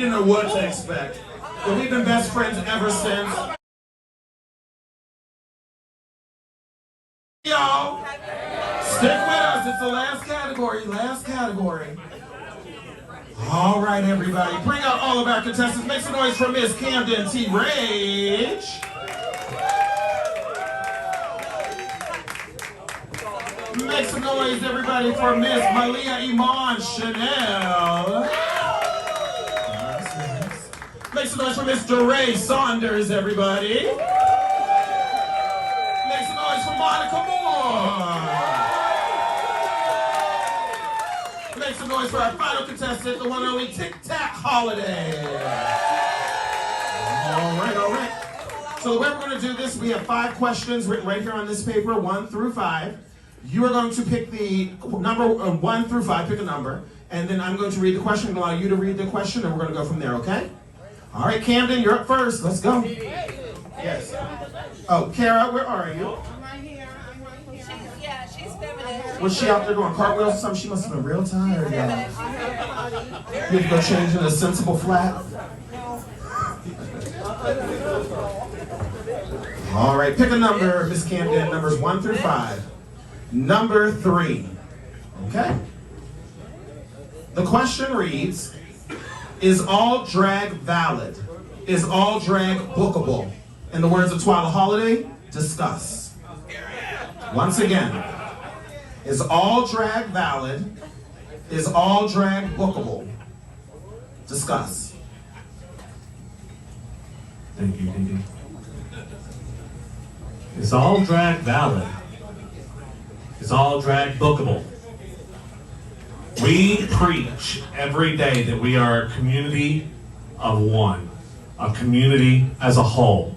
didn't know what to expect. But we've been best friends ever since. Y'all, stick with us. It's the last category. Last category. All right, everybody. Bring out all of our contestants. Make some noise for Miss Camden T. Rage. Make some noise, everybody, for Miss Malia Iman Chanel. Make some noise for Miss DeRay Saunders, everybody. Make some noise for Monica Moore. Make some noise for our final contestant, the one and only Tic Tac Holiday. All right, all right. So the way we're going to do this, we have 5 questions written right here on this paper, 1 through 5. You are going to pick the number 1 through 5, pick a number, and then I'm going to read the question and allow you to read the question, and we're going to go from there, okay? All right, Camden, you're up first. Let's go. Yes. Oh, Kara, where are you? I'm right here. Yeah, she's feminine. Was she out there doing cartwheels or something? She must have been real tired, y'all. You have to go change in a sensible flat? All right, pick a number, Miss Camden, numbers 1 through 5. Number 3, okay? The question reads, is all drag valid? Is all drag bookable? In the words of Twyla Holiday, discuss. Once again, is all drag valid? Is all drag bookable? Discuss. Thank you, Dee Dee. Is all drag valid? Is all drag bookable? We preach every day that we are a community of one, a community as a whole.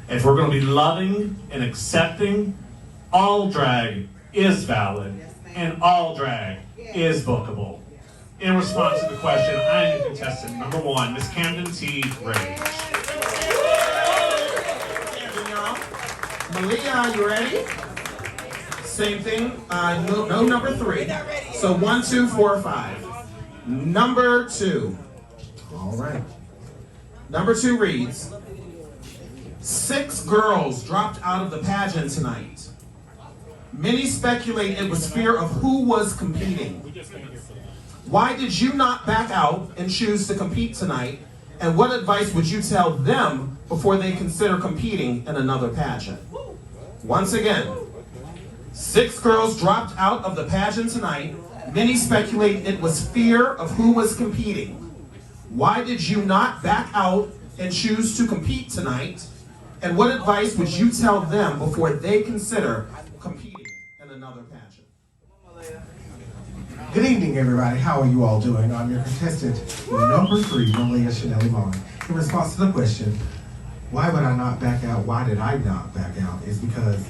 If we're going to be loving and accepting, all drag is valid and all drag is bookable. In response to the question, I am your contestant number 1, Miss Camden T. Rage. Malia, you ready? Same thing, no number 3. So 1, 2, 4, 5. Number 2. All right. Number 2 reads, 6 girls dropped out of the pageant tonight. Many speculate it was fear of who was competing. Why did you not back out and choose to compete tonight? And what advice would you tell them before they consider competing in another pageant? Once again, 6 girls dropped out of the pageant tonight. Many speculate it was fear of who was competing. Why did you not back out and choose to compete tonight? And what advice would you tell them before they consider competing in another pageant? Good evening, everybody. How are you all doing? I'm your contestant, number 3, Malia Chanel Iman. In response to the question, why would I not back out? Why did I not back out? Is because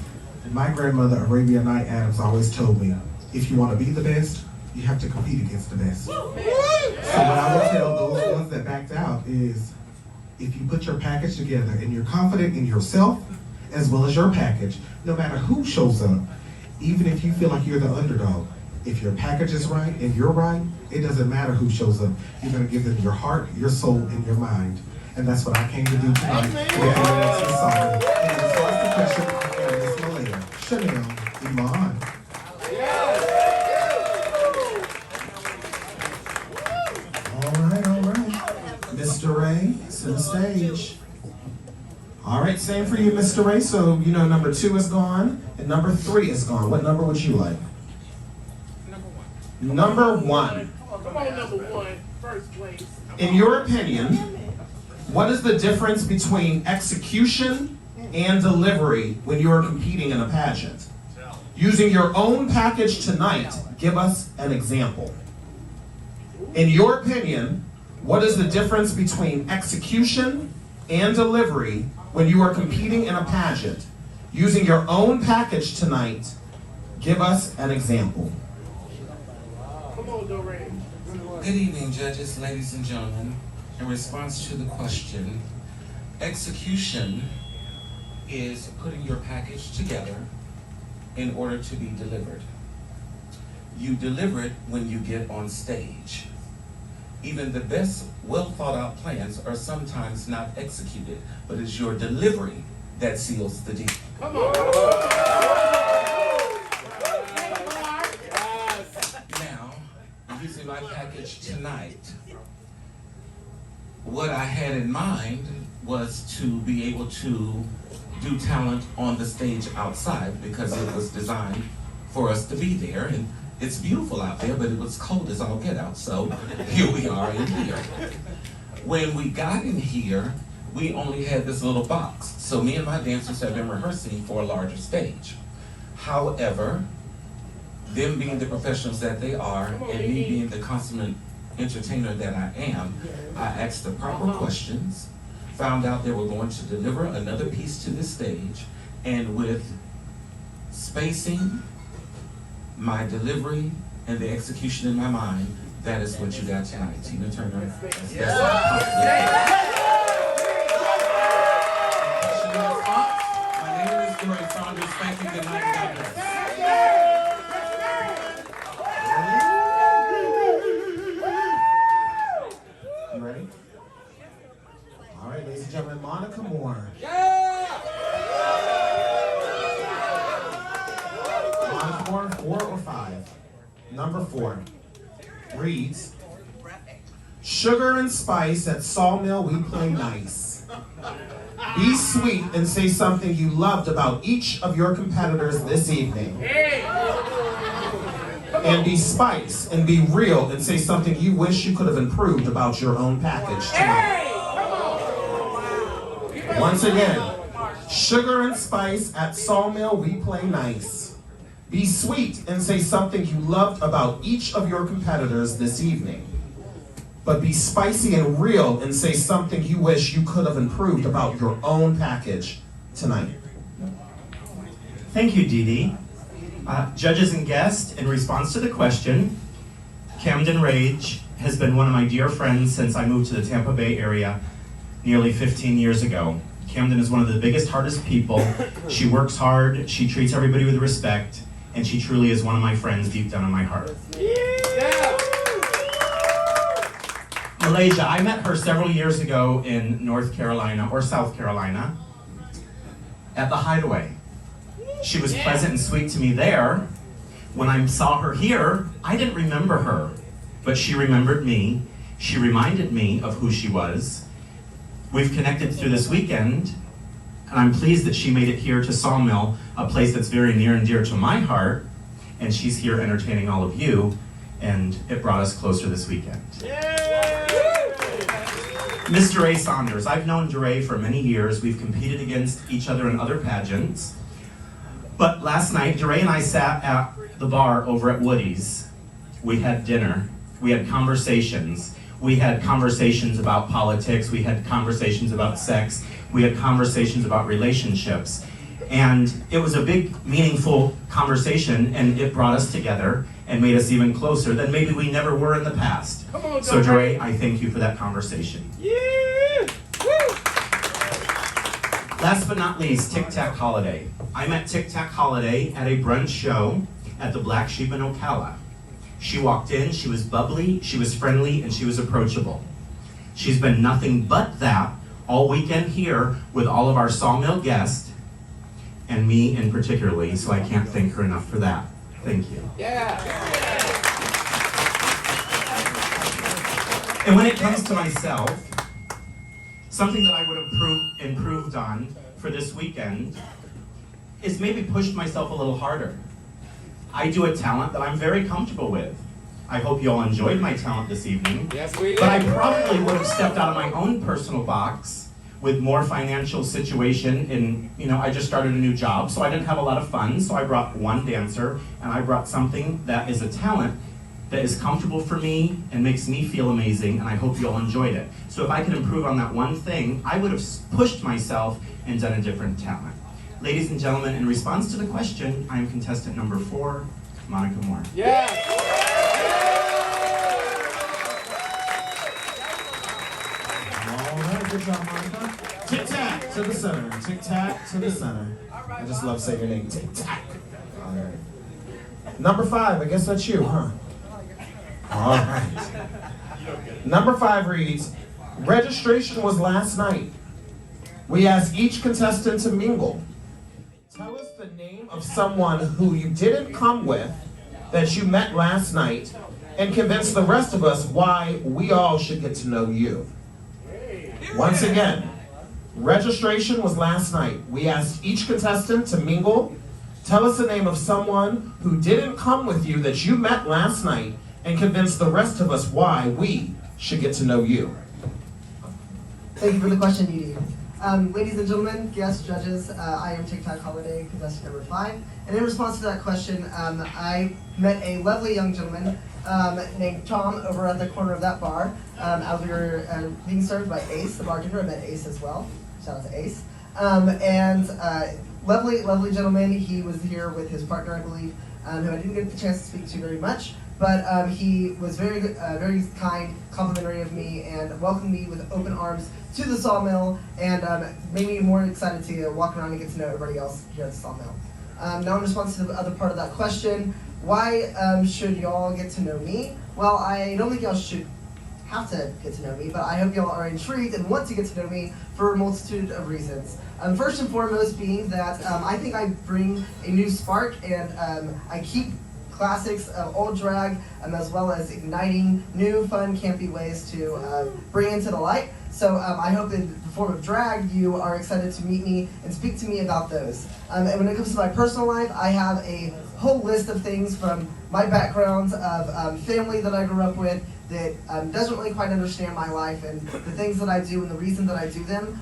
my grandmother, Arabia Knight Adams, always told me, if you want to be the best, you have to compete against the best. So what I would tell those ones that backed out is, if you put your package together and you're confident in yourself, as well as your package, no matter who shows up, even if you feel like you're the underdog, if your package is right and you're right, it doesn't matter who shows up. You're going to give them your heart, your soul, and your mind. And that's what I came to do tonight. In response to the question, Miss Malia Chanel Iman. All right. Mr. Ray, center stage. All right, same for you, Mr. Ray. So, you know, number 2 is gone and number 3 is gone. What number would you like? Number 1. Come on, number 1, first place. In your opinion, what is the difference between execution and delivery when you are competing in a pageant? Using your own package tonight, give us an example. In your opinion, what is the difference between execution and delivery when you are competing in a pageant? Using your own package tonight, give us an example. Come on, DeRay. Good evening, judges, ladies and gentlemen. In response to the question, execution is putting your package together in order to be delivered. You deliver it when you get on stage. Even the best, well thought out plans are sometimes not executed, but it's your delivery that seals the deal. Come on. Now, using my package tonight, what I had in mind was to be able to do talent on the stage outside because it was designed for us to be there. And it's beautiful out there, but it was cold as all get out, so here we are in here. When we got in here, we only had this little box, so me and my dancers have been rehearsing for a larger stage. However, them being the professionals that they are, and me being the consummate entertainer that I am, I asked the proper questions, found out they were going to deliver another piece to this stage, and with spacing, my delivery, and the execution in my mind, that is what you got tonight. Tina Turner. My name is Dory Saunders. Thank you. Good night. God bless. You ready? All right, ladies and gentlemen, Monica Moore. Monica Moore, 4 or 5? Number 4 reads, sugar and spice at Sawmill we play nice. Be sweet and say something you loved about each of your competitors this evening. And be spice and be real and say something you wish you could have improved about your own package tonight. Once again, sugar and spice at Sawmill we play nice. Be sweet and say something you loved about each of your competitors this evening. But be spicy and real and say something you wish you could have improved about your own package tonight. Thank you, Dee Dee. Judges and guests, in response to the question, Camden Rage has been one of my dear friends since I moved to the Tampa Bay area nearly 15 years ago. Camden is one of the biggest, hardest people. She works hard, she treats everybody with respect, and she truly is one of my friends deep down in my heart. Malaysia, I met her several years ago in North Carolina, or South Carolina, at the Hideaway. She was pleasant and sweet to me there. When I saw her here, I didn't remember her, but she remembered me. She reminded me of who she was. We've connected through this weekend, and I'm pleased that she made it here to Sawmill, a place that's very near and dear to my heart, and she's here entertaining all of you, and it brought us closer this weekend. Miss DeRay Saunders, I've known DeRay for many years. We've competed against each other in other pageants. But last night, DeRay and I sat at the bar over at Woody's. We had dinner. We had conversations. We had conversations about politics. We had conversations about sex. We had conversations about relationships. And it was a big, meaningful conversation, and it brought us together and made us even closer than maybe we never were in the past. So DeRay, I thank you for that conversation. Last but not least, Tic Tac Holiday. I met Tic Tac Holiday at a brunch show at the Black Sheep in Ocala. She walked in, she was bubbly, she was friendly, and she was approachable. She's been nothing but that all weekend here with all of our Sawmill guests, and me in particularly, so I can't thank her enough for that. Thank you. And when it comes to myself, something that I would have improved on for this weekend is maybe pushed myself a little harder. I do a talent that I'm very comfortable with. I hope you all enjoyed my talent this evening. Yes, we did. But I probably would have stepped out of my own personal box with more financial situation, and I just started a new job, so I didn't have a lot of funds, so I brought one dancer, and I brought something that is a talent that is comfortable for me and makes me feel amazing, and I hope you all enjoyed it. So if I could improve on that one thing, I would have pushed myself and done a different talent. Ladies and gentlemen, in response to the question, I am contestant number 4, Monica Moore. All right, good job, Monica. Tic Tac to the center. Tic Tac to the center. I just love saying your name. Tic Tac. All right. Number 5, I guess that's you, huh? All right. Number 5 reads, registration was last night. We asked each contestant to mingle. Tell us the name of someone who you didn't come with that you met last night and convince the rest of us why we all should get to know you. Once again, registration was last night. We asked each contestant to mingle. Tell us the name of someone who didn't come with you that you met last night and convince the rest of us why we should get to know you. Thank you for the question, Edie. Ladies and gentlemen, guests, judges, I am TikTok Holiday, contestant number 5. And in response to that question, I met a lovely young gentleman named Tom over at the corner of that bar. As we were being served by Ace, the bartender. I met Ace as well. Shout out to Ace. Lovely gentleman. He was here with his partner, I believe, who I didn't get the chance to speak to very much. But he was very kind, complimentary of me, and welcomed me with open arms to the Sawmill, and made me more excited to walk around and get to know everybody else here at the Sawmill. Now in response to the other part of that question, why should y'all get to know me? Well, I don't think y'all should have to get to know me, but I hope y'all are intrigued and want to get to know me for a multitude of reasons. First and foremost being that I think I bring a new spark, and I keep classics of old drag, as well as igniting new, fun, campy ways to bring into the light. So I hope in the form of drag, you are excited to meet me and speak to me about those. And when it comes to my personal life, I have a whole list of things from my background of family that I grew up with that doesn't really quite understand my life and the things that I do and the reason that I do them,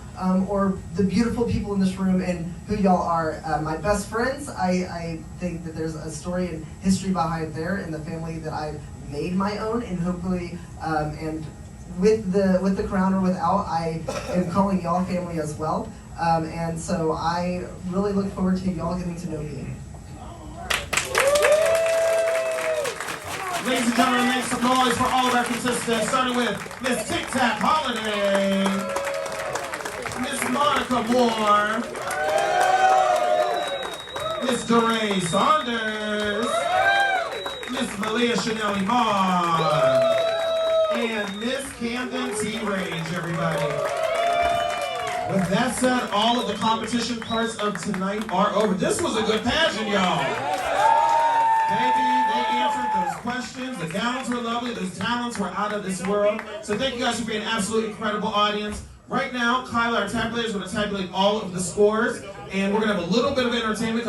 or the beautiful people in this room and who y'all are. My best friends, I think that there's a story and history behind there in the family that I've made my own, and hopefully, and with the crown or without, I am calling y'all family as well. And so I really look forward to y'all getting to know me. Ladies and gentlemen, make some noise for all of our contestants, starting with Miss Tic Tac Holiday, Miss Monica Moore, Miss DeRay Saunders, Miss Malia Chanel Iman, and Miss Camden T. Range, everybody. With that said, all of the competition parts of tonight are over. This was a good pageant, y'all. Baby, they answered those questions. The gowns were lovely. Those talents were out of this world. So thank you guys for being an absolutely incredible audience. Right now, Kyla, our tabulator, is going to tabulate all of the scores, and we're going to have a little bit of entertainment because